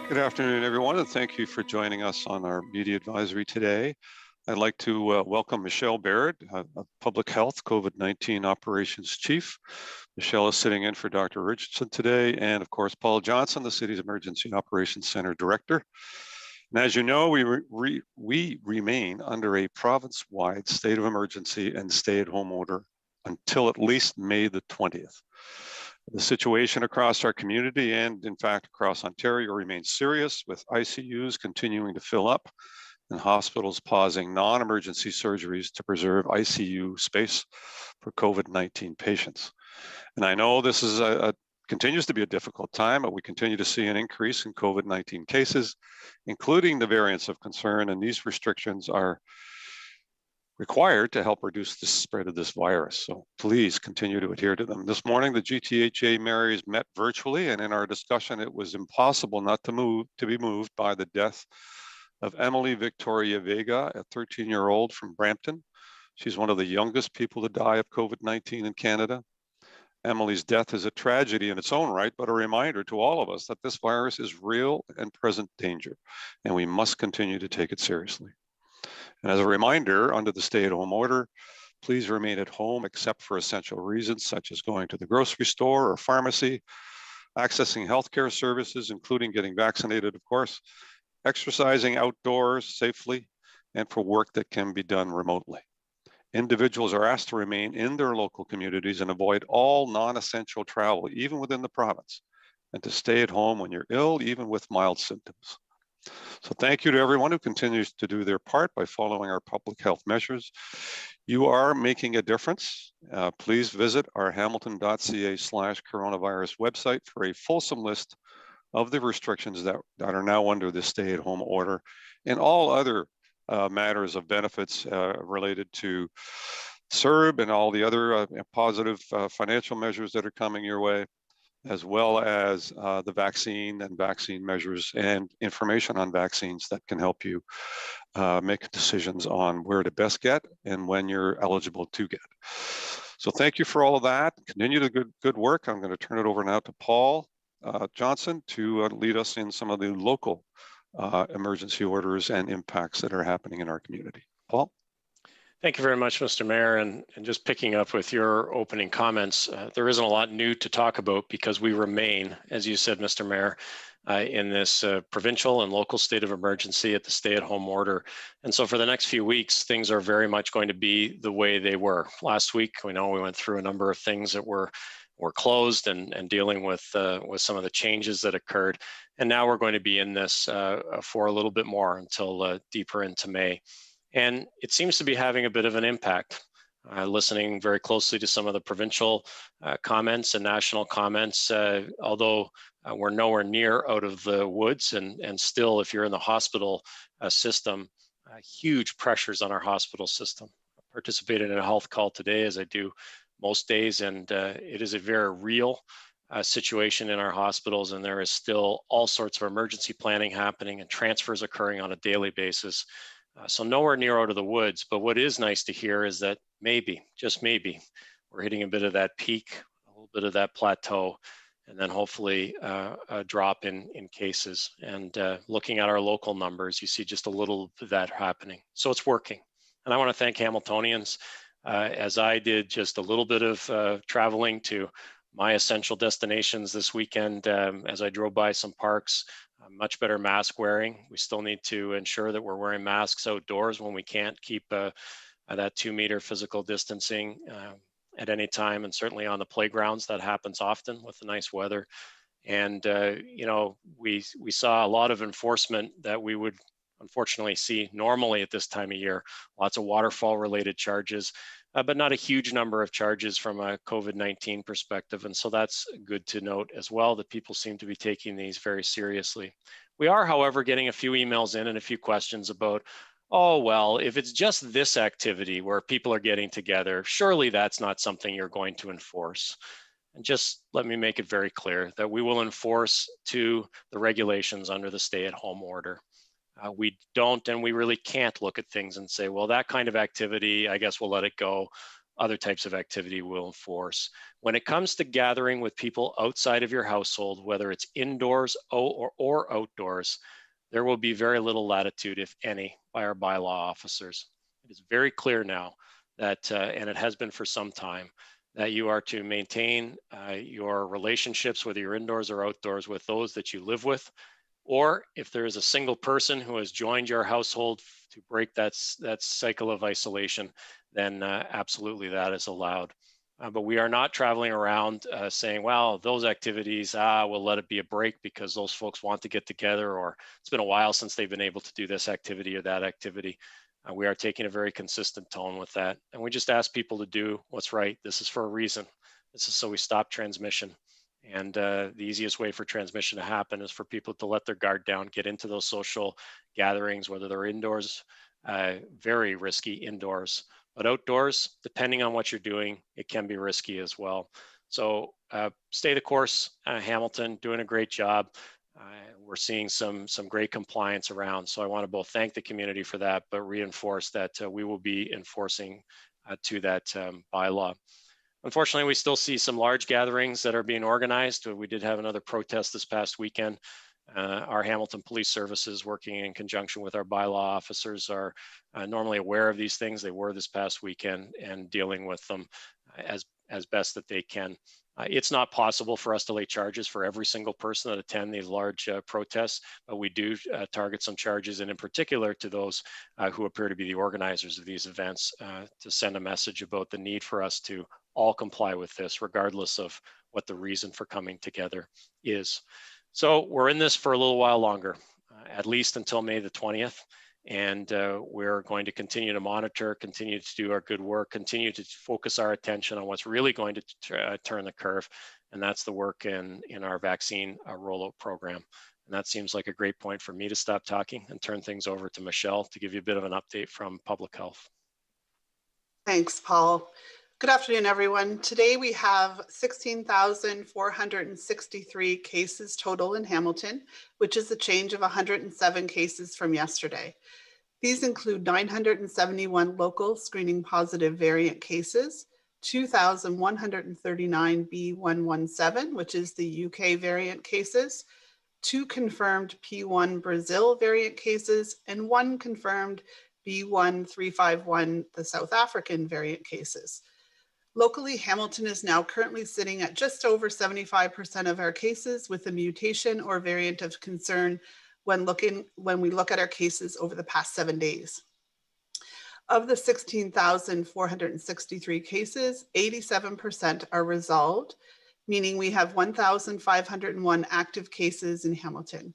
Good afternoon, everyone, and thank you for joining us on our media advisory today. I'd like to welcome Michelle Baird, Public Health COVID-19 Operations Chief. Michelle is sitting in for Dr. Richardson today, and of course, Paul Johnson, the city's Emergency Operations Center Director. And as you know, we remain under a province-wide state of emergency and stay-at-home order until at least May the 20th. The situation across our community and in fact across Ontario remains serious, with ICUs continuing to fill up and hospitals pausing non-emergency surgeries to preserve ICU space for COVID-19 patients. And I know this is continues to be a difficult time, but we continue to see an increase in COVID-19 cases, including the variants of concern, and these restrictions are required to help reduce the spread of this virus. So please continue to adhere to them. This morning, the GTHA mayors met virtually, and in our discussion, it was impossible not to be moved by the death of Emily Victoria Vega, a 13-year-old from Brampton. She's one of the youngest people to die of COVID-19 in Canada. Emily's death is a tragedy in its own right, but a reminder to all of us that this virus is real and present danger, and we must continue to take it seriously. And as a reminder, under the stay-at-home order, please remain at home except for essential reasons such as going to the grocery store or pharmacy, accessing healthcare services, including getting vaccinated, of course, exercising outdoors safely, and for work that can be done remotely. Individuals are asked to remain in their local communities and avoid all non-essential travel, even within the province, and to stay at home when you're ill, even with mild symptoms. So thank you to everyone who continues to do their part by following our public health measures. You are making a difference. Please visit our hamilton.ca/coronavirus website for a fulsome list of the restrictions that are now under the stay-at-home order and all other matters of benefits related to CERB and all the other positive financial measures that are coming your way, as well as the vaccine and vaccine measures and information on vaccines that can help you make decisions on where to best get and when you're eligible to get. So thank you for all of that. Continue the good work. I'm going to turn it over now to Paul Johnson to lead us in some of the local emergency orders and impacts that are happening in our community. Paul? Thank you very much, Mr. Mayor. And just picking up with your opening comments, there isn't a lot new to talk about because we remain, as you said, Mr. Mayor, in this provincial and local state of emergency at the stay-at-home order. And so for the next few weeks, things are very much going to be the way they were. Last week, we know we went through a number of things that were closed and dealing with some of the changes that occurred. And now we're going to be in this for a little bit more until deeper into May. And it seems to be having a bit of an impact. Listening very closely to some of the provincial comments and national comments, although we're nowhere near out of the woods, and still, if you're in the hospital system, huge pressures on our hospital system. I participated in a health call today, as I do most days, and it is a very real situation in our hospitals, and there is still all sorts of emergency planning happening and transfers occurring on a daily basis. So nowhere near out of the woods, but what is nice to hear is that maybe, just maybe, we're hitting a bit of that peak, a little bit of that plateau, and then hopefully a drop in cases. And looking at our local numbers, you see just a little of that happening. So it's working. And I want to thank Hamiltonians, as I did just a little bit of traveling to my essential destinations this weekend. As I drove by some parks, much better mask wearing. We still need to ensure that we're wearing masks outdoors when we can't keep that 2-meter physical distancing at any time, and certainly on the playgrounds. That happens often with the nice weather. And you know, we saw a lot of enforcement that we would unfortunately see normally at this time of year. Lots of waterfall related charges, but not a huge number of charges from a COVID-19 perspective. And so that's good to note as well, that people seem to be taking these very seriously. We are, however, getting a few emails in and a few questions about, oh, well, if it's just this activity where people are getting together, surely that's not something you're going to enforce. And just let me make it very clear that we will enforce to the regulations under the stay-at-home order. We don't, and we really can't look at things and say, well, that kind of activity, I guess we'll let it go. other types of activity we'll enforce. When it comes to gathering with people outside of your household, whether it's indoors or outdoors, there will be very little latitude, if any, by our bylaw officers. It is very clear now that, and it has been for some time, that you are to maintain your relationships, whether you're indoors or outdoors, with those that you live with. Or if there is a single person who has joined your household to break that cycle of isolation, then absolutely that is allowed. But we are not traveling around saying, well, those activities, we'll let it be a break because those folks want to get together, or it's been a while since they've been able to do this activity or that activity. We are taking a very consistent tone with that. And we just ask people to do what's right. This is for a reason. This is so we stop transmission. And the easiest way for transmission to happen is for people to let their guard down, get into those social gatherings, whether they're indoors, very risky indoors, but outdoors, depending on what you're doing, it can be risky as well. So stay the course, Hamilton, doing a great job. We're seeing some great compliance around. So I want to both thank the community for that, but reinforce that we will be enforcing to that bylaw. Unfortunately, we still see some large gatherings that are being organized. We did have another protest this past weekend. Our Hamilton Police Services, working in conjunction with our bylaw officers, are normally aware of these things. They were this past weekend and dealing with them as best that they can. It's not possible for us to lay charges for every single person that attend these large protests, but we do target some charges, and in particular to those who appear to be the organizers of these events, to send a message about the need for us to all comply with this, regardless of what the reason for coming together is. So we're in this for a little while longer, at least until May the 20th. And we're going to continue to monitor, continue to do our good work, continue to focus our attention on what's really going to turn the curve. And that's the work in our vaccine rollout program. And that seems like a great point for me to stop talking and turn things over to Michelle to give you a bit of an update from public health. Thanks, Paul. Good afternoon, everyone. Today we have 16,463 cases total in Hamilton, which is a change of 107 cases from yesterday. These include 971 local screening positive variant cases, 2,139 B117, which is the UK variant cases, 2 confirmed P1 Brazil variant cases, and 1 confirmed B1351, the South African variant cases. Locally, Hamilton is now currently sitting at just over 75% of our cases with a mutation or variant of concern when we look at our cases over the past 7 days. Of the 16,463 cases, 87% are resolved, meaning we have 1,501 active cases in Hamilton.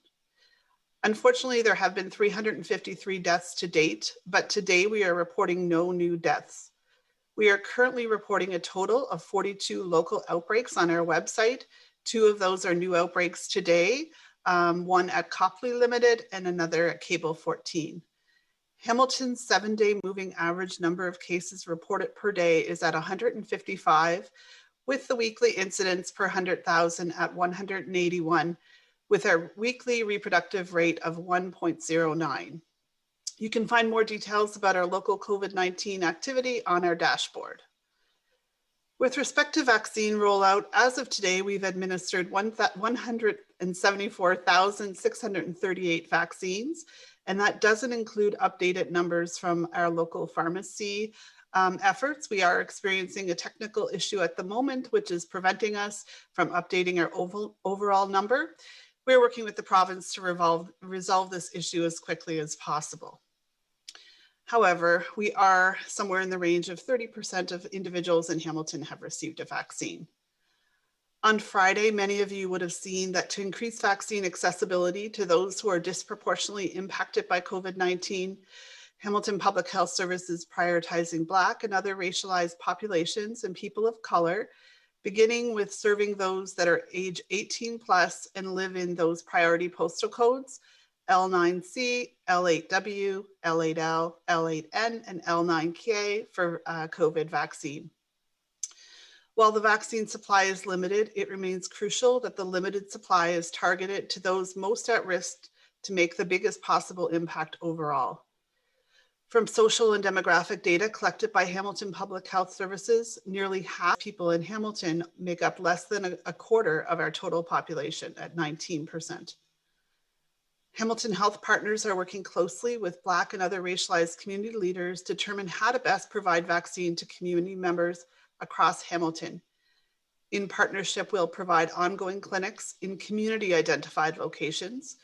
Unfortunately, there have been 353 deaths to date, but today we are reporting no new deaths. We are currently reporting a total of 42 local outbreaks on our website. 2 of those are new outbreaks today, one at Copley Limited and another at Cable 14. Hamilton's 7-day moving average number of cases reported per day is at 155, with the weekly incidence per 100,000 at 181, with our weekly reproductive rate of 1.09. You can find more details about our local COVID-19 activity on our dashboard. With respect to vaccine rollout, as of today, we've administered 174,638 vaccines, and that doesn't include updated numbers from our local pharmacy efforts. We are experiencing a technical issue at the moment, which is preventing us from updating our overall number. We're working with the province to resolve this issue as quickly as possible. However, we are somewhere in the range of 30% of individuals in Hamilton have received a vaccine. On Friday, many of you would have seen that to increase vaccine accessibility to those who are disproportionately impacted by COVID-19, Hamilton Public Health Service is prioritizing Black and other racialized populations and people of color, beginning with serving those that are age 18 plus and live in those priority postal codes, L9C, L8W, L8L, L8N, and L9K for COVID vaccine. While the vaccine supply is limited, it remains crucial that the limited supply is targeted to those most at risk to make the biggest possible impact overall. From social and demographic data collected by Hamilton Public Health Services, nearly half people in Hamilton make up less than a quarter of our total population at 19%. Hamilton Health Partners are working closely with Black and other racialized community leaders to determine how to best provide vaccine to community members across Hamilton. In partnership, we'll provide ongoing clinics in community identified locations.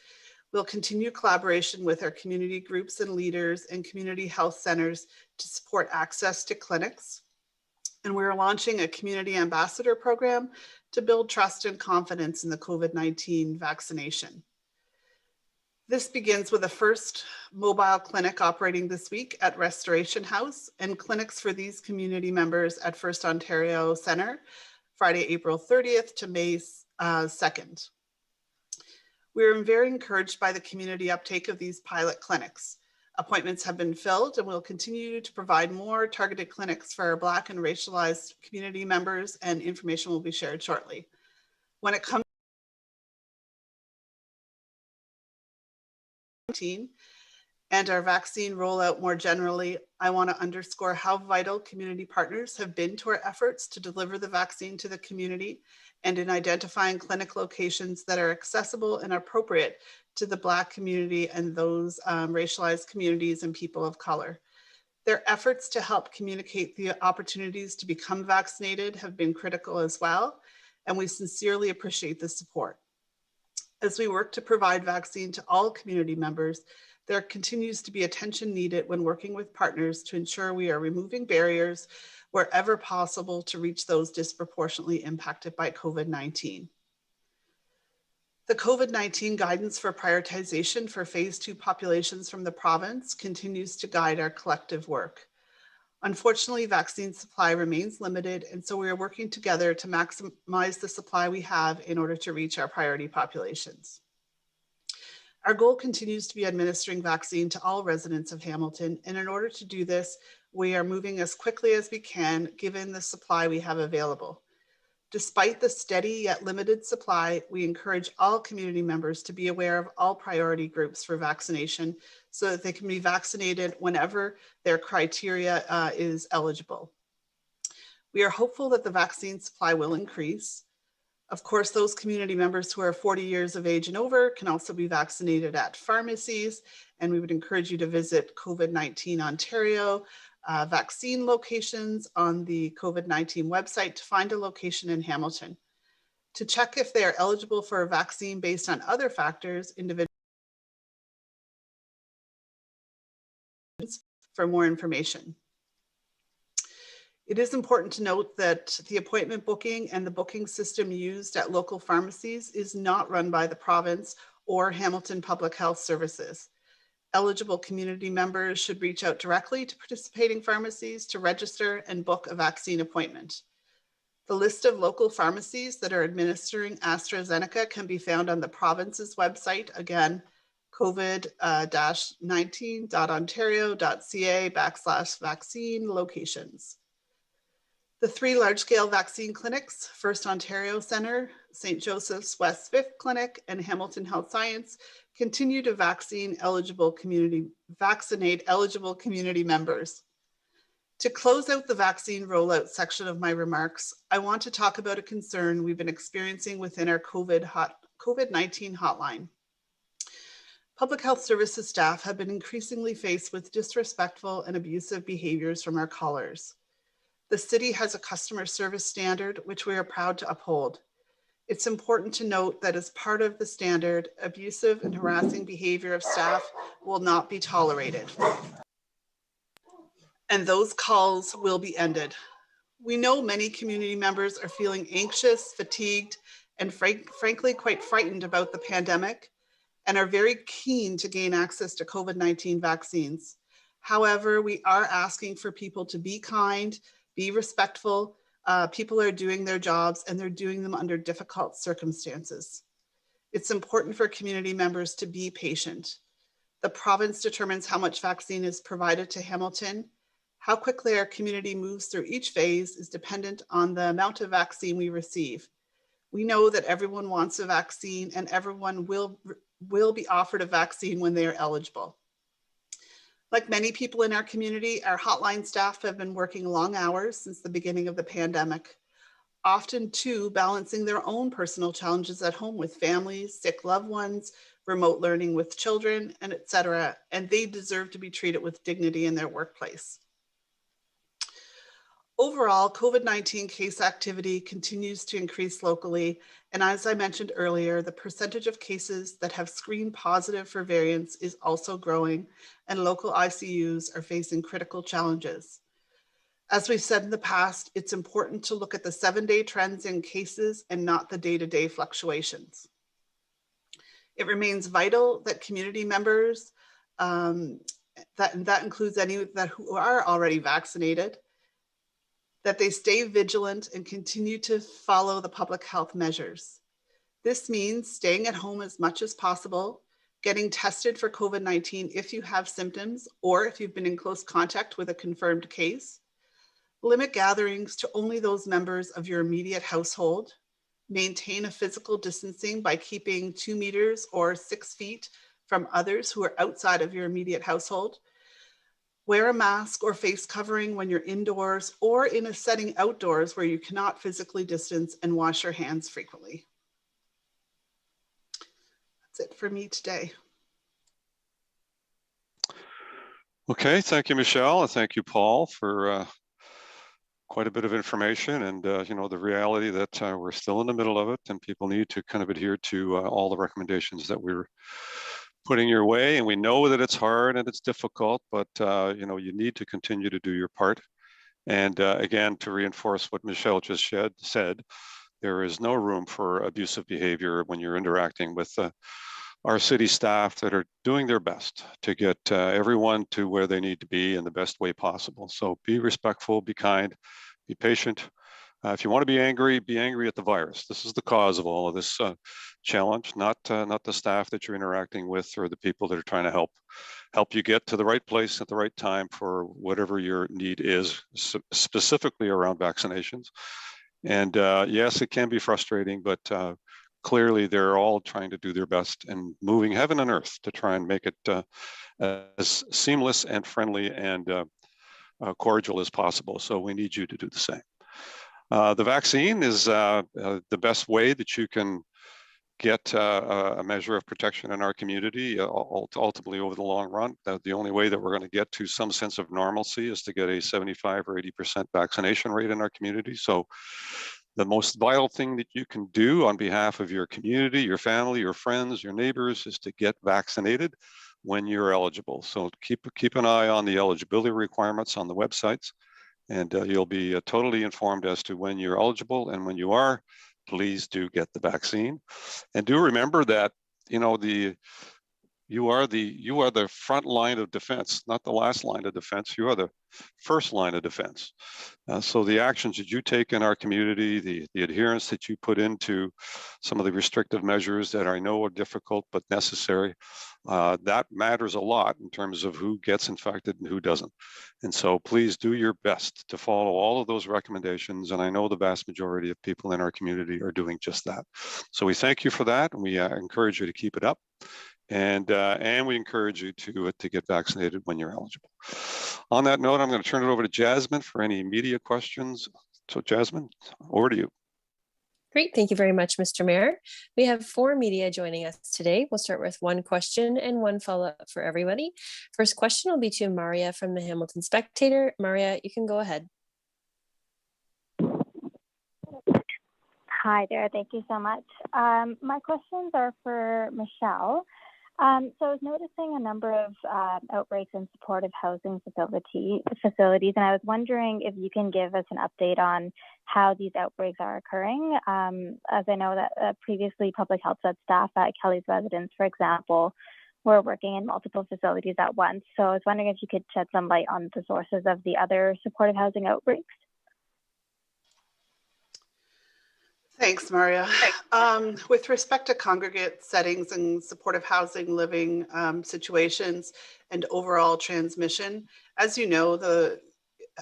We'll continue collaboration with our community groups and leaders and community health centers to support access to clinics. And we're launching a community ambassador program to build trust and confidence in the COVID-19 vaccination. This begins with the first mobile clinic operating this week at Restoration House and clinics for these community members at First Ontario Centre, Friday, April 30th to May 2nd. We're very encouraged by the community uptake of these pilot clinics. Appointments have been filled and we'll continue to provide more targeted clinics for our Black and racialized community members, and information will be shared shortly. When it comes to and our vaccine rollout more generally, I want to underscore how vital community partners have been to our efforts to deliver the vaccine to the community and in identifying clinic locations that are accessible and appropriate to the Black community and those racialized communities and people of color. Their efforts to help communicate the opportunities to become vaccinated have been critical as well, and we sincerely appreciate the support. As we work to provide vaccine to all community members, there continues to be attention needed when working with partners to ensure we are removing barriers wherever possible to reach those disproportionately impacted by COVID-19. The COVID-19 guidance for prioritization for phase 2 populations from the province continues to guide our collective work. Unfortunately, vaccine supply remains limited, and so we are working together to maximize the supply we have in order to reach our priority populations. Our goal continues to be administering vaccine to all residents of Hamilton, and in order to do this, we are moving as quickly as we can given the supply we have available. Despite the steady yet limited supply, we encourage all community members to be aware of all priority groups for vaccination so that they can be vaccinated whenever their criteria is eligible. We are hopeful that the vaccine supply will increase. Of course, those community members who are 40 years of age and over can also be vaccinated at pharmacies, and we would encourage you to visit COVID-19 Ontario vaccine locations on the COVID-19 website to find a location in Hamilton. To check if they are eligible for a vaccine based on other factors, individuals for more information. It is important to note that the appointment booking and the booking system used at local pharmacies is not run by the province or Hamilton Public Health Services. Eligible community members should reach out directly to participating pharmacies to register and book a vaccine appointment. The list of local pharmacies that are administering AstraZeneca can be found on the province's website, again, covid-19.ontario.ca/vaccine locations. The 3 large-scale vaccine clinics, First Ontario Centre, St. Joseph's West 5th Clinic, and Hamilton Health Science, continue to vaccinate eligible community members. To close out the vaccine rollout section of my remarks, I want to talk about a concern we've been experiencing within our COVID-19 hotline. Public health services staff have been increasingly faced with disrespectful and abusive behaviors from our callers. The city has a customer service standard, which we are proud to uphold. It's important to note that as part of the standard, abusive and harassing behavior of staff will not be tolerated. And those calls will be ended. We know many community members are feeling anxious, fatigued, and frankly quite frightened about the pandemic and are very keen to gain access to COVID-19 vaccines. However, we are asking for people to be kind, be respectful. People are doing their jobs and they're doing them under difficult circumstances. It's important for community members to be patient. The province determines how much vaccine is provided to Hamilton. How quickly our community moves through each phase is dependent on the amount of vaccine we receive. We know that everyone wants a vaccine and everyone will be offered a vaccine when they are eligible. Like many people in our community, our hotline staff have been working long hours since the beginning of the pandemic, often too balancing their own personal challenges at home with families, sick loved ones, remote learning with children, and etc. And they deserve to be treated with dignity in their workplace. Overall, COVID-19 case activity continues to increase locally. And as I mentioned earlier, the percentage of cases that have screened positive for variants is also growing, and local ICUs are facing critical challenges. As we've said in the past, it's important to look at the 7-day trends in cases and not the day-to-day fluctuations. It remains vital that community members, that includes any who are already vaccinated, that they stay vigilant and continue to follow the public health measures. This means staying at home as much as possible, getting tested for COVID-19 if you have symptoms or if you've been in close contact with a confirmed case. Limit gatherings to only those members of your immediate household. Maintain a physical distancing by keeping 2 meters or 6 feet from others who are outside of your immediate household. Wear a mask or face covering when you're indoors or in a setting outdoors where you cannot physically distance, and wash your hands frequently. That's it for me today. Okay, thank you, Michelle, and thank you, Paul, for quite a bit of information. And the reality that we're still in the middle of it, and people need to kind of adhere to all the recommendations that we're putting your way. And we know that it's hard and it's difficult, but you need to continue to do your part. And again, to reinforce what Michelle just said, there is no room for abusive behavior when you're interacting with our city staff that are doing their best to get everyone to where they need to be in the best way possible. So be respectful, be kind, be patient. If you want to be angry at the virus. This is the cause of all of this challenge, not the staff that you're interacting with or the people that are trying to help you get to the right place at the right time for whatever your need is, specifically around vaccinations. And yes, it can be frustrating, but clearly they're all trying to do their best and moving heaven and earth to try and make it as seamless and friendly and cordial as possible. So we need you to do the same. The vaccine is the best way that you can get a measure of protection in our community, ultimately over the long run. The only way that we're going to get to some sense of normalcy is to get a 75 or 80% vaccination rate in our community. So the most vital thing that you can do on behalf of your community, your family, your friends, your neighbors is to get vaccinated when you're eligible. So keep an eye on the eligibility requirements on the websites, and you'll be totally informed as to when you're eligible. And when you are, please do get the vaccine. And do remember that, you are the front line of defense, not the last line of defense. You are the first line of defense. So the actions that you take in our community, the adherence that you put into some of the restrictive measures that I know are difficult but necessary, that matters a lot in terms of who gets infected and who doesn't. And so please do your best to follow all of those recommendations. And I know the vast majority of people in our community are doing just that. So we thank you for that, and we encourage you to keep it up. And we encourage you to get vaccinated when you're eligible. On that note, I'm going to turn it over to Jasmine for any media questions. So Jasmine, over to you. Great. Thank you very much, Mr. Mayor. We have 4 media joining us today. We'll start with 1 question and 1 follow-up for everybody. First question will be to Maria from the Hamilton Spectator. Maria, you can go ahead. Hi there. Thank you so much. My questions are for Michelle. So I was noticing a number of outbreaks in supportive housing facilities, and I was wondering if you can give us an update on how these outbreaks are occurring. As I know that previously public health staff at Kelly's Residence, for example, were working in multiple facilities at once. So I was wondering if you could shed some light on the sources of the other supportive housing outbreaks. Thanks, Maria. With respect to congregate settings and supportive housing living situations and overall transmission, as you know,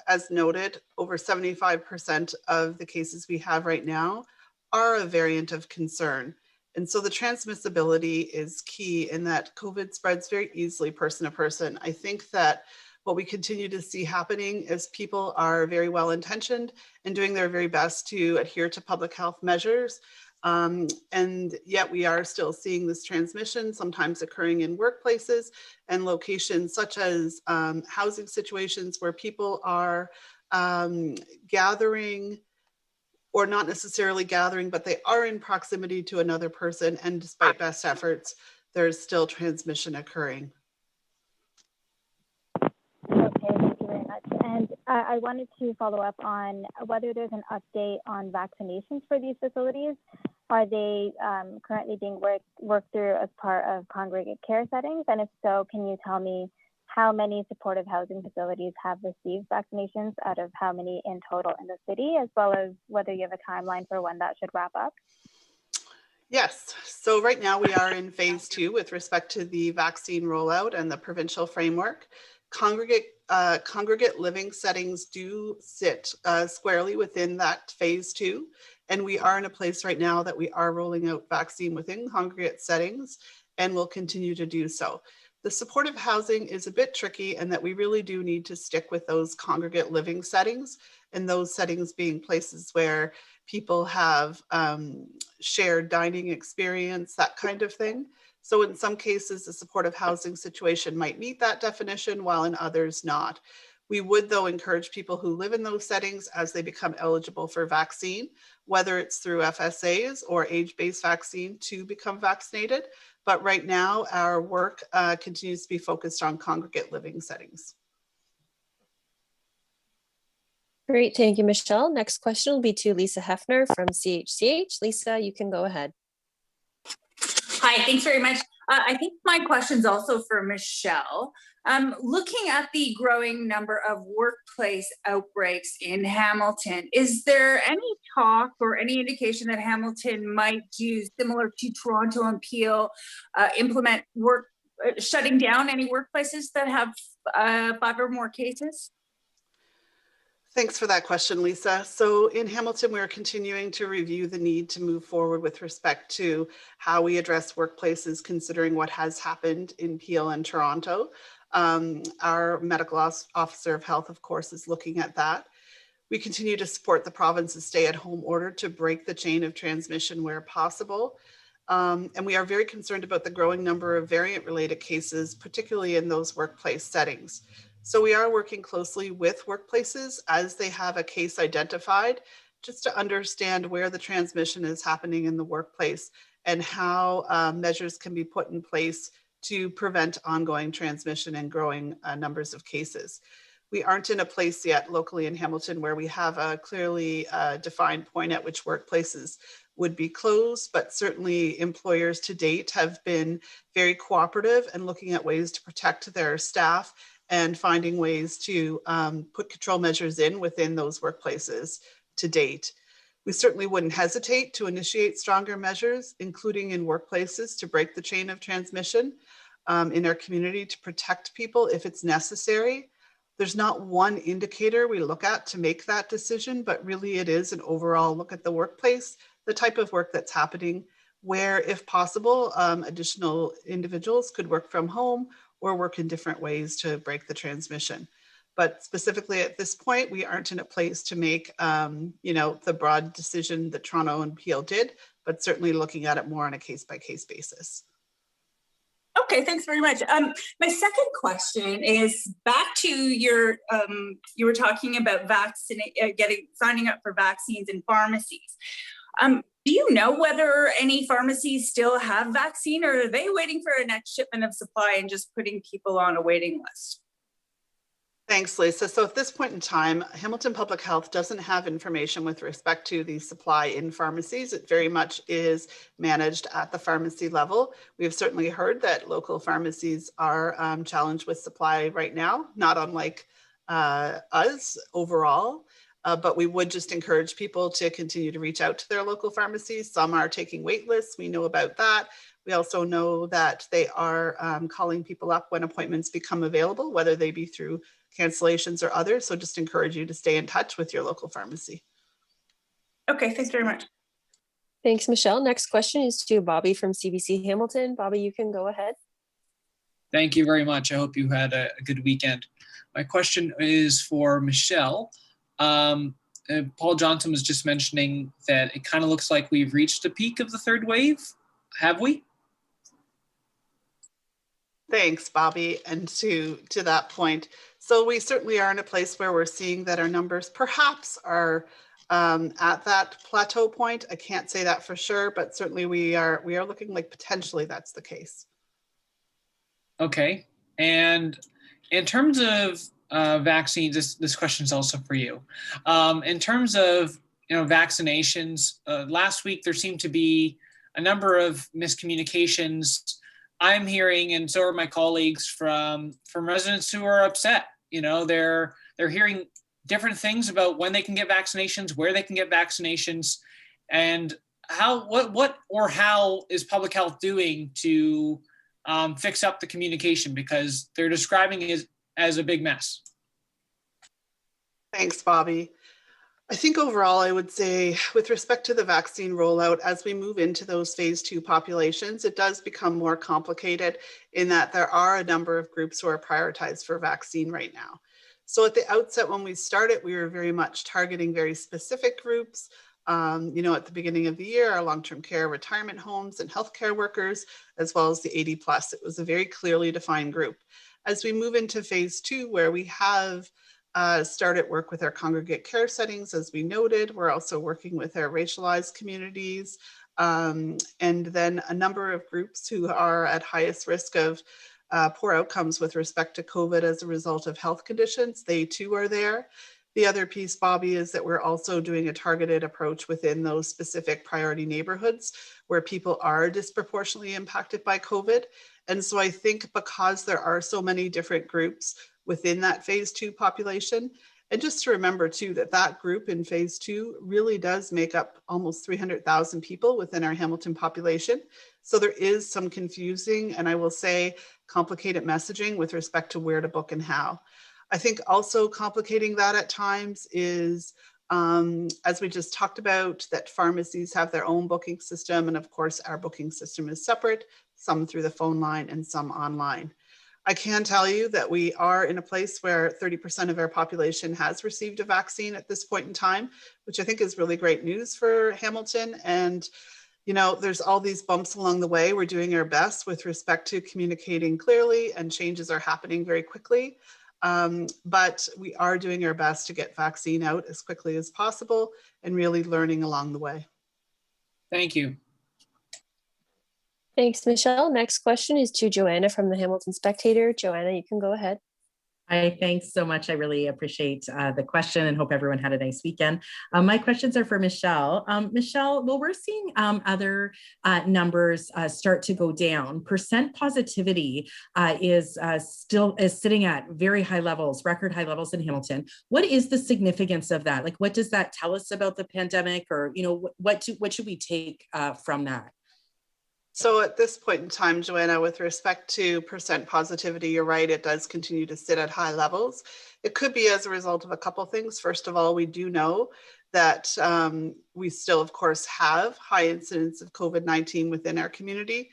as noted, over 75% of the cases we have right now are a variant of concern. And so the transmissibility is key in that COVID spreads very easily person to person. I think that what we continue to see happening is people are very well intentioned and doing their very best to adhere to public health measures. And yet we are still seeing this transmission sometimes occurring in workplaces and locations such as housing situations where people are gathering, or not necessarily gathering, but they are in proximity to another person, and despite best efforts, there's still transmission occurring. Okay, thank you very much. And I wanted to follow up on whether there's an update on vaccinations for these facilities. Are they currently being worked through as part of congregate care settings? And if so, can you tell me how many supportive housing facilities have received vaccinations out of how many in total in the city, as well as whether you have a timeline for when that should wrap up? Yes, so right now we are in phase 2 with respect to the vaccine rollout and the provincial framework. Congregate living settings do sit squarely within that phase 2. And we are in a place right now that we are rolling out vaccine within congregate settings and will continue to do so. The supportive housing is a bit tricky in that we really do need to stick with those congregate living settings, and those settings being places where people have shared dining experience, that kind of thing. So in some cases, the supportive housing situation might meet that definition, while in others not. We would, though, encourage people who live in those settings as they become eligible for vaccine, whether it's through FSAs or age-based vaccine, to become vaccinated. But right now, our work continues to be focused on congregate living settings. Great, thank you, Michelle. Next question will be to Lisa Hefner from CHCH. Lisa, you can go ahead. Hi, thanks very much. I think my question's also for Michelle. Looking at the growing number of workplace outbreaks in Hamilton, is there any talk or any indication that Hamilton might do similar to Toronto and Peel, implement shutting down any workplaces that have 5 or more cases? Thanks for that question, Lisa. So in Hamilton, we're continuing to review the need to move forward with respect to how we address workplaces, considering what has happened in Peel and Toronto. Our medical officer of health, of course, is looking at that. We continue to support the province's stay-at-home order to break the chain of transmission where possible. And we are very concerned about the growing number of variant-related cases, particularly in those workplace settings. So we are working closely with workplaces as they have a case identified, just to understand where the transmission is happening in the workplace and how measures can be put in place to prevent ongoing transmission and growing numbers of cases. We aren't in a place yet locally in Hamilton where we have a clearly defined point at which workplaces would be closed, but certainly employers to date have been very cooperative and looking at ways to protect their staff and finding ways to put control measures in within those workplaces to date. We certainly wouldn't hesitate to initiate stronger measures, including in workplaces, to break the chain of transmission in our community to protect people if it's necessary. There's not one indicator we look at to make that decision, but really it is an overall look at the workplace, the type of work that's happening, where, if possible, additional individuals could work from home or work in different ways to break the transmission. But specifically at this point, we aren't in a place to make the broad decision that Toronto and Peel did, but certainly looking at it more on a case-by-case basis. Okay, thanks very much. My second question is back to your, you were talking about signing up for vaccines in pharmacies. Do you know whether any pharmacies still have vaccine, or are they waiting for a next shipment of supply and just putting people on a waiting list? Thanks, Lisa. So at this point in time, Hamilton Public Health doesn't have information with respect to the supply in pharmacies. It very much is managed at the pharmacy level. We have certainly heard that local pharmacies are challenged with supply right now, not unlike us overall. But we would just encourage people to continue to reach out to their local pharmacies. Some are taking wait lists. We know about that. We also know that they are calling people up when appointments become available, whether they be through cancellations or others. So just encourage you to stay in touch with your local pharmacy. Okay, thanks very much. Thanks, Michelle. Next question is to Bobby from CBC Hamilton. Bobby, you can go ahead. Thank you very much. I hope you had a good weekend. My question is for Michelle. Paul Johnson was just mentioning that it kind of looks like we've reached a peak of the third wave. Have we? Thanks, Bobby. And to that point, so we certainly are in a place where we're seeing that our numbers perhaps are at that plateau point. I can't say that for sure, but certainly we are looking like potentially that's the case. Okay. And in terms of vaccines, this question is also for you. In terms of vaccinations, last week there seemed to be a number of miscommunications. I'm hearing, and so are my colleagues, from residents who are upset. They're hearing different things about when they can get vaccinations, where they can get vaccinations, and how is public health doing to fix up the communication, because they're describing it as a big mess. Thanks, Bobby. I think overall, I would say with respect to the vaccine rollout, as we move into those phase 2 populations, it does become more complicated in that there are a number of groups who are prioritized for vaccine right now. So at the outset, when we started, we were very much targeting very specific groups. At the beginning of the year, our long-term care, retirement homes, and healthcare workers, as well as the 80 plus. It was a very clearly defined group. As we move into phase 2, where we have started work with our congregate care settings, as we noted, we're also working with our racialized communities, and then a number of groups who are at highest risk of poor outcomes with respect to COVID as a result of health conditions. They too are there. The other piece, Bobby, is that we're also doing a targeted approach within those specific priority neighborhoods where people are disproportionately impacted by COVID. And so I think because there are so many different groups within that phase 2 population, and just to remember too, that group in phase 2 really does make up almost 300,000 people within our Hamilton population. So there is some confusing, and I will say complicated messaging with respect to where to book and how. I think also complicating that at times is, as we just talked about, that pharmacies have their own booking system. And of course, our booking system is separate, some through the phone line and some online. I can tell you that we are in a place where 30% of our population has received a vaccine at this point in time, which I think is really great news for Hamilton. And there's all these bumps along the way. We're doing our best with respect to communicating clearly, and changes are happening very quickly. But we are doing our best to get vaccine out as quickly as possible and really learning along the way. Thank you. Thanks, Michelle. Next question is to Joanna from the Hamilton Spectator. Joanna, you can go ahead. Hi, thanks so much. I really appreciate the question and hope everyone had a nice weekend. My questions are for Michelle. Michelle, well, we're seeing other numbers start to go down. Percent positivity is still sitting at very high levels, record high levels in Hamilton. What is the significance of that? Like, what does that tell us about the pandemic, or what should we take from that? So at this point in time, Joanna, with respect to percent positivity, you're right, it does continue to sit at high levels. It could be as a result of a couple of things. First of all, we do know that we still, of course, have high incidence of COVID-19 within our community.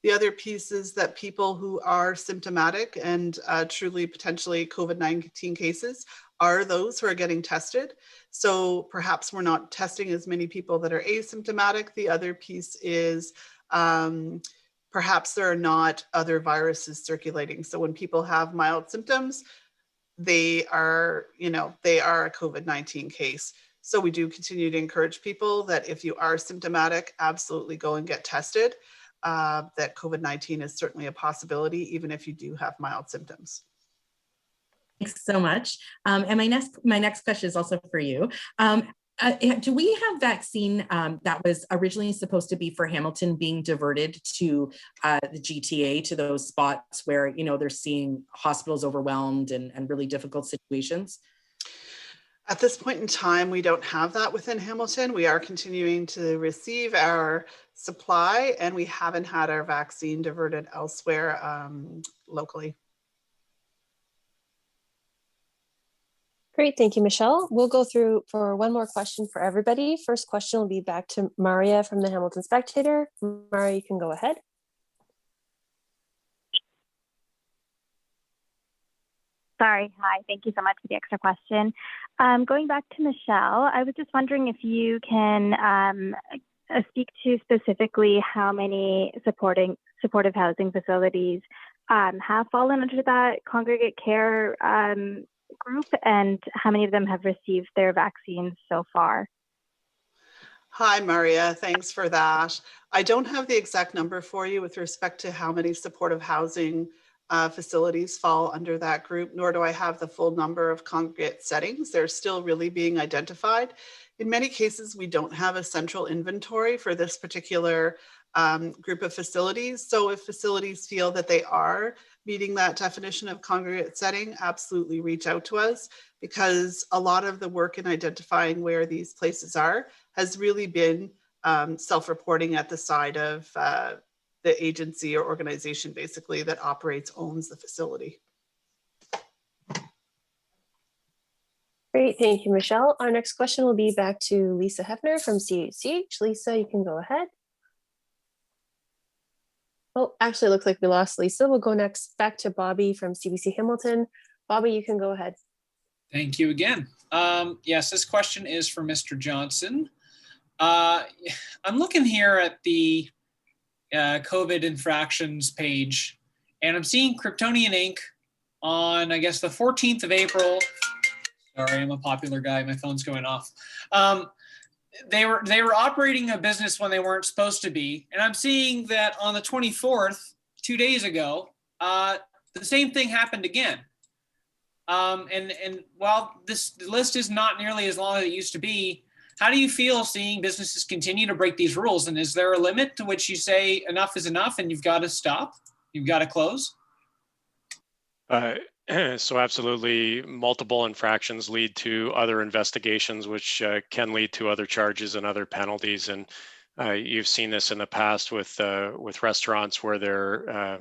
The other piece is that people who are symptomatic and truly potentially COVID-19 cases are those who are getting tested. So perhaps we're not testing as many people that are asymptomatic. The other piece is perhaps there are not other viruses circulating. So when people have mild symptoms, they are a COVID-19 case. So we do continue to encourage people that if you are symptomatic, absolutely go and get tested. That COVID-19 is certainly a possibility, even if you do have mild symptoms. Thanks so much. And my next question is also for you. Do we have vaccine that was originally supposed to be for Hamilton being diverted to the GTA, to those spots where, they're seeing hospitals overwhelmed and really difficult situations? At this point in time, we don't have that within Hamilton. We are continuing to receive our supply, and we haven't had our vaccine diverted elsewhere locally. Great, thank you, Michelle. We'll go through for one more question for everybody. First question will be back to Maria from the Hamilton Spectator. Maria, you can go ahead. Sorry, hi, thank you so much for the extra question. Going back to Michelle, I was just wondering if you can speak to specifically how many supportive housing facilities have fallen under that congregate care group, and how many of them have received their vaccines so far? Hi, Maria. Thanks for that. I don't have the exact number for you with respect to how many supportive housing facilities fall under that group, nor do I have the full number of congregate settings. They're still really being identified. In many cases, we don't have a central inventory for this particular group of facilities. So if facilities feel that they are meeting that definition of congregate setting, absolutely reach out to us, because a lot of the work in identifying where these places are has really been self-reporting at the side of the agency or organization basically that operates, owns the facility. Great, thank you, Michelle. Our next question will be back to Lisa Hefner from CHCH. Lisa, you can go ahead. Oh, actually, it looks like we lost Lisa. We'll go next back to Bobby from CBC Hamilton. Bobby, you can go ahead. Thank you again. Yes, this question is for Mr. Johnson. I'm looking here at the COVID infractions page, and I'm seeing Kryptonian Inc. on, I guess, the 14th of April. Sorry, I'm a popular guy. My phone's going off. They were operating a business when they weren't supposed to be, and I'm seeing that on the 24th, 2 days ago, the same thing happened again. And while the list is not nearly as long as it used to be, how do you feel seeing businesses continue to break these rules? And is there a limit to which you say enough is enough and you've got to stop? You've got to close? So absolutely, multiple infractions lead to other investigations, which can lead to other charges and other penalties. And you've seen this in the past with restaurants where their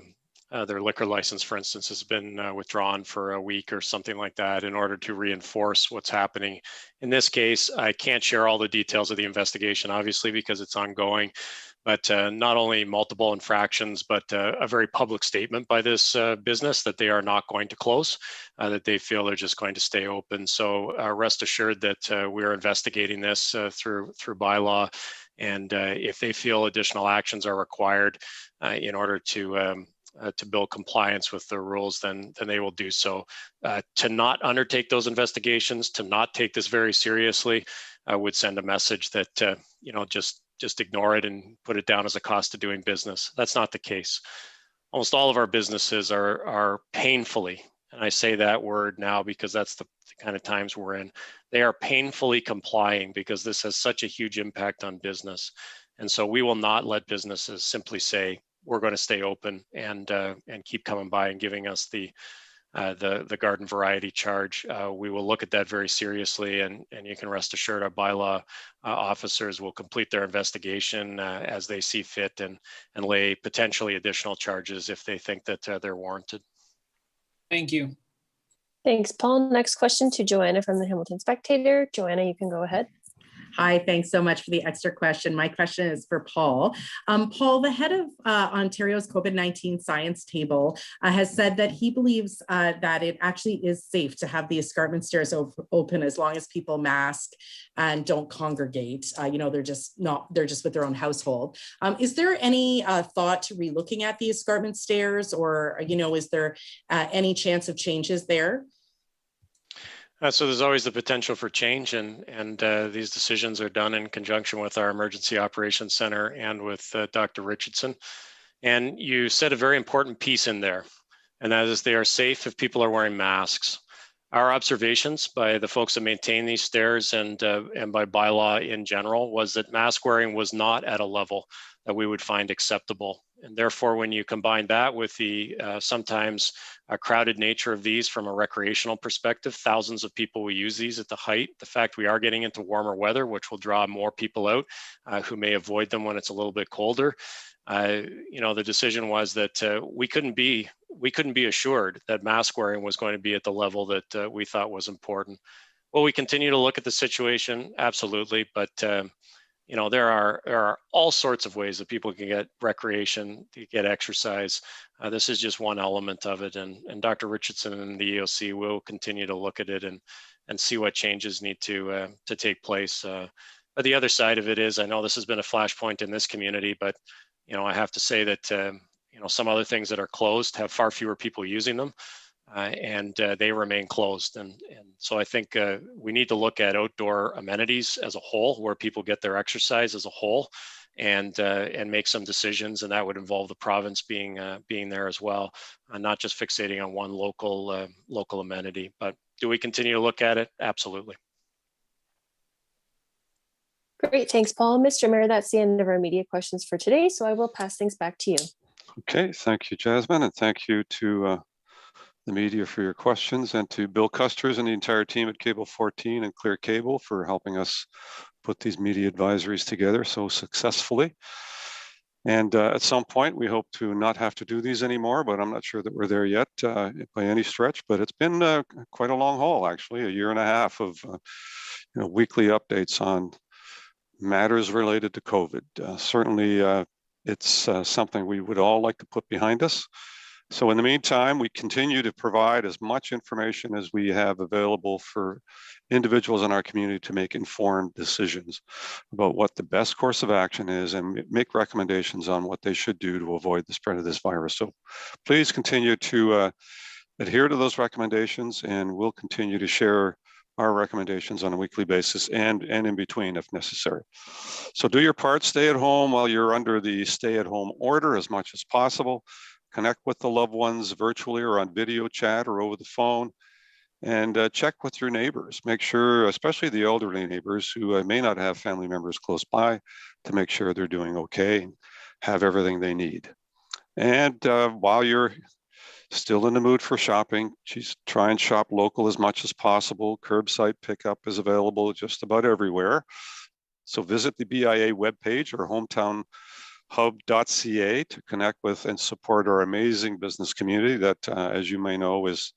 liquor license, for instance, has been withdrawn for a week or something like that in order to reinforce what's happening. In this case, I can't share all the details of the investigation, obviously, because it's ongoing. But not only multiple infractions, but a very public statement by this business that they are not going to close, that they feel they're just going to stay open. So rest assured that we are investigating this through bylaw. And if they feel additional actions are required in order to build compliance with the rules, then they will do so. To not undertake those investigations, to not take this very seriously, would send a message that just ignore it and put it down as a cost of doing business. That's not the case. Almost all of our businesses are painfully, and I say that word now because that's the kind of times we're in, they are painfully complying because this has such a huge impact on business. And so we will not let businesses simply say, we're going to stay open and keep coming by and giving us the garden variety charge. We will look at that very seriously, and you can rest assured our bylaw officers will complete their investigation as they see fit and lay potentially additional charges if they think that they're warranted. Thank you. Thanks, Paul. Next question to Joanna from the Hamilton Spectator. Joanna, you can go ahead. Hi, thanks so much for the extra question. My question is for Paul. Paul, the head of Ontario's COVID-19 science table has said that he believes that it actually is safe to have the escarpment stairs open as long as people mask and don't congregate. They're just with their own household. Is there any thought to relooking at the escarpment stairs, or is there any chance of changes there? So there's always the potential for change, and these decisions are done in conjunction with our Emergency Operations Center and with Dr. Richardson. And you said a very important piece in there, and that is they are safe if people are wearing masks. Our observations by the folks that maintain these stairs and by bylaw in general was that mask wearing was not at a level that we would find acceptable. And therefore, when you combine that with the sometimes crowded nature of these from a recreational perspective, thousands of people will use these at the height. The fact we are getting into warmer weather, which will draw more people out who may avoid them when it's a little bit colder. The decision was that we couldn't be we couldn't be assured that mask wearing was going to be at the level that we thought was important. Will we continue to look at the situation? Absolutely, but you know, there are all sorts of ways that people can get recreation, to get exercise. This is just one element of it, and Dr. Richardson and the EOC will continue to look at it and see what changes need to take place. But the other side of it is, I know this has been a flashpoint in this community, but you know, I have to say that you know, some other things that are closed have far fewer people using them, and they remain closed. And so I think we need to look at outdoor amenities as a whole, where people get their exercise as a whole, and make some decisions, and that would involve the province being there as well, not just fixating on one local amenity. But do we continue to look at it? Absolutely. Great, thanks, Paul. Mr. Mayor, that's the end of our media questions for today, so I will pass things back to you. Okay, thank you, Jasmine, and thank you to the media for your questions, and to Bill Custers and the entire team at Cable 14 and Clear Cable for helping us put these media advisories together so successfully. And at some point, we hope to not have to do these anymore, but I'm not sure that we're there yet by any stretch. But it's been quite a long haul, actually, a year and a half of you know, weekly updates on matters related to COVID. Certainly, it's something we would all like to put behind us. So in the meantime, we continue to provide as much information as we have available for individuals in our community to make informed decisions about what the best course of action is, and make recommendations on what they should do to avoid the spread of this virus. So please continue to adhere to those recommendations, and we'll continue to share our recommendations on a weekly basis and in between if necessary. So do your part, stay at home while you're under the stay-at-home order as much as possible. Connect with the loved ones virtually or on video chat or over the phone, and check with your neighbors. Make sure, especially the elderly neighbors who may not have family members close by, to make sure they're doing okay and have everything they need. And while you're still in the mood for shopping, try and shop local as much as possible. Curbside pickup is available just about everywhere. So visit the BIA webpage or hometowhub.ca to connect with and support our amazing business community that, as you may know, is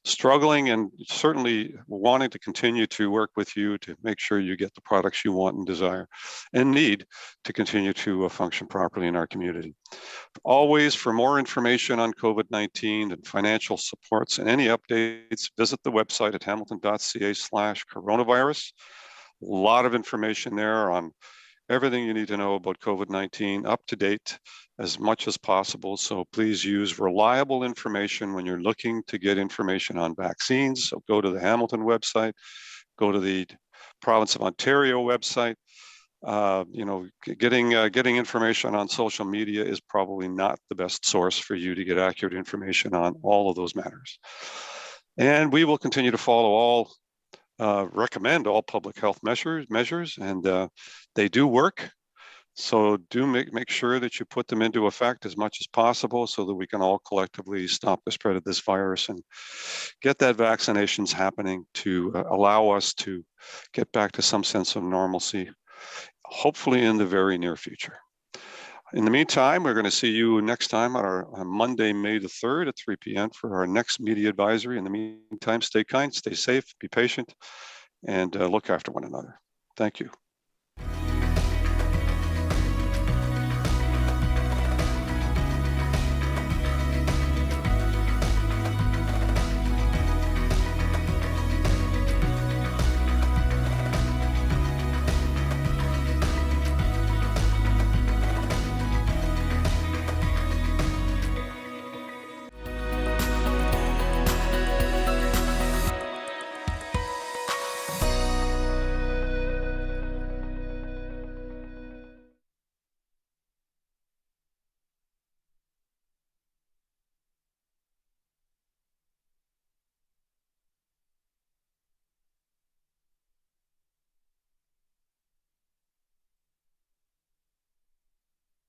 struggling and certainly wanting to continue to work with you to make sure you get the products you want and desire and need to continue to function properly in our community. Always, for more information on COVID-19 and financial supports and any updates, visit the website at hamilton.ca/coronavirus. A lot of information there on everything you need to know about COVID-19, up to date as much as possible. So please use reliable information when you're looking to get information on vaccines. So go to the Hamilton website, go to the Province of Ontario website. You know, getting information on social media is probably not the best source for you to get accurate information on all of those matters. And we will continue to follow recommend all public health measures, and they do work. So do make sure that you put them into effect as much as possible so that we can all collectively stop the spread of this virus and get that vaccinations happening to allow us to get back to some sense of normalcy, hopefully in the very near future. In the meantime, we're going to see you next time on Monday, May the 3rd at 3 p.m. for our next media advisory. In the meantime, stay kind, stay safe, be patient, and look after one another. Thank you.